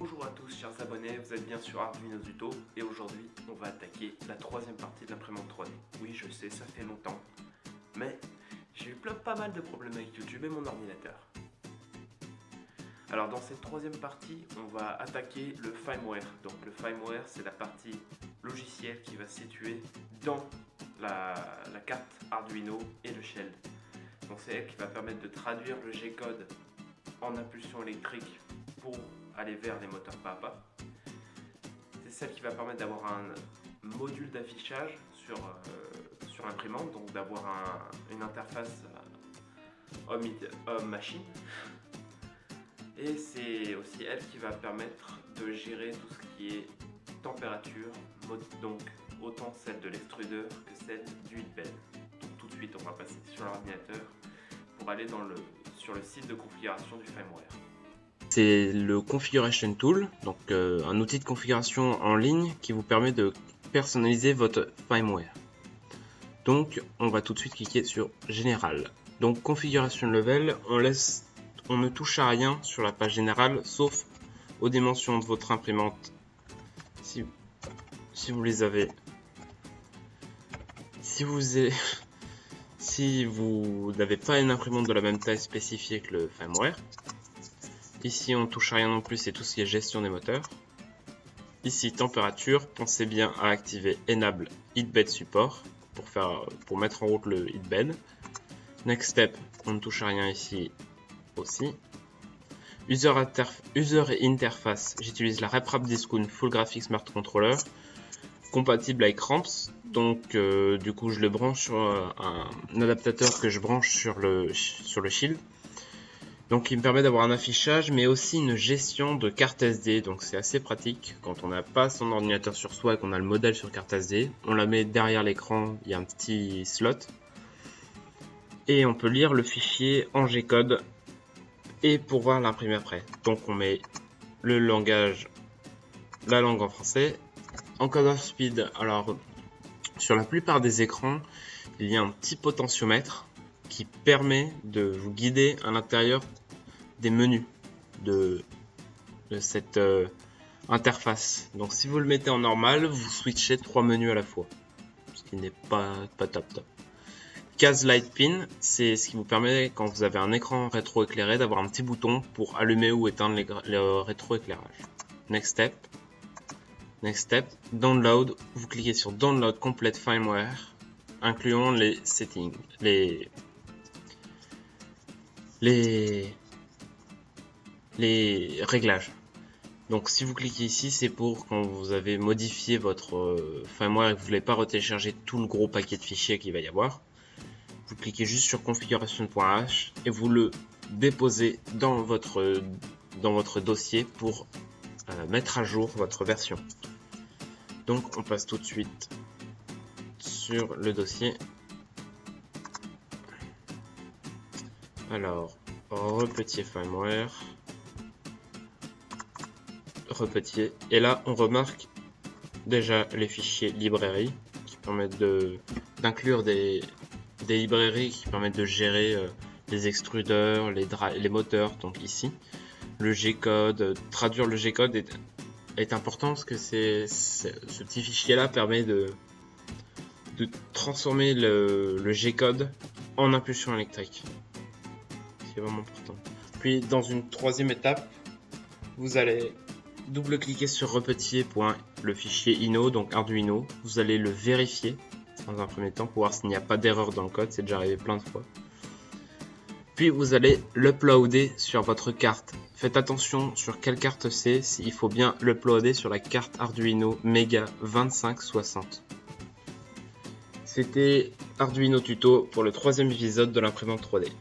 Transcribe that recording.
Bonjour à tous chers abonnés, vous êtes bien sur Arduino Tuto et aujourd'hui on va attaquer la troisième partie de l'imprimante 3D. Oui je sais ça fait longtemps, mais j'ai eu pas mal de problèmes avec YouTube et mon ordinateur. Alors dans cette troisième partie on va attaquer le firmware. Donc le firmware c'est la partie logicielle qui va se situer dans la carte Arduino et le shell. Donc c'est elle qui va permettre de traduire le G-code en impulsion électrique pour aller vers les moteurs pas à pas. C'est celle qui va permettre d'avoir un module d'affichage sur l'imprimante, donc d'avoir une interface homme-machine. Et c'est aussi elle qui va permettre de gérer tout ce qui est température, donc autant celle de l'extrudeur que celle du heatbed. Donc tout de suite on va passer sur l'ordinateur pour aller sur le site de configuration du firmware. C'est le Configuration Tool, donc un outil de configuration en ligne qui vous permet de personnaliser votre firmware. Donc on va tout de suite cliquer sur Général. Donc Configuration Level, on ne touche à rien sur la page générale sauf aux dimensions de votre imprimante si vous les avez. Si vous n'avez pas une imprimante de la même taille spécifiée que le firmware. Ici on touche à rien non plus, c'est tout ce qui est gestion des moteurs. Ici température, pensez bien à activer Enable Heatbed Support pour mettre en route le heatbed. Next Step, on ne touche à rien ici aussi. User Interface, j'utilise la RepRap Discount Full Graphics Smart Controller, compatible avec Ramps. Donc du coup je le branche sur un adaptateur que je branche sur le shield. Donc il me permet d'avoir un affichage mais aussi une gestion de carte SD, donc c'est assez pratique quand on n'a pas son ordinateur sur soi et qu'on a le modèle sur carte SD. On la met derrière l'écran, il y a un petit slot et on peut lire le fichier en G-code et pour voir l'imprimer après. Donc on met le langage, la langue en français. Encodeur speed, alors sur la plupart des écrans il y a un petit potentiomètre qui permet de vous guider à l'intérieur des menus de cette interface. Donc si vous le mettez en normal, vous switchez 3 menus à la fois, ce qui n'est pas top. Case Light Pin, c'est ce qui vous permet quand vous avez un écran rétroéclairé d'avoir un petit bouton pour allumer ou éteindre le rétroéclairage. Next Step, Download, vous cliquez sur Download Complete Firmware, incluant les settings, les réglages. Donc si vous cliquez ici, c'est pour quand vous avez modifié votre firmware et que vous ne voulez pas retélécharger tout le gros paquet de fichiers qu'il va y avoir. Vous cliquez juste sur configuration.h et vous le déposez dans votre dossier pour mettre à jour votre version. Donc on passe tout de suite sur le dossier. Alors, repetier firmware, repetier, et là on remarque déjà les fichiers librairies qui permettent d'inclure des librairies qui permettent de gérer les extrudeurs, les moteurs. Donc ici le G-code, traduire le G-code est important parce que ce petit fichier là permet de transformer le G-code en impulsion électrique. C'est vraiment important. Puis dans une troisième étape, vous allez double-cliquer sur repetier le fichier ino, donc Arduino. Vous allez le vérifier dans un premier temps pour voir s'il n'y a pas d'erreur dans le code, c'est déjà arrivé plein de fois. Puis vous allez l'uploader sur votre carte. Faites attention sur quelle carte c'est, il faut bien l'uploader sur la carte Arduino Mega 2560. C'était Arduino Tuto pour le troisième épisode de l'imprimante 3D.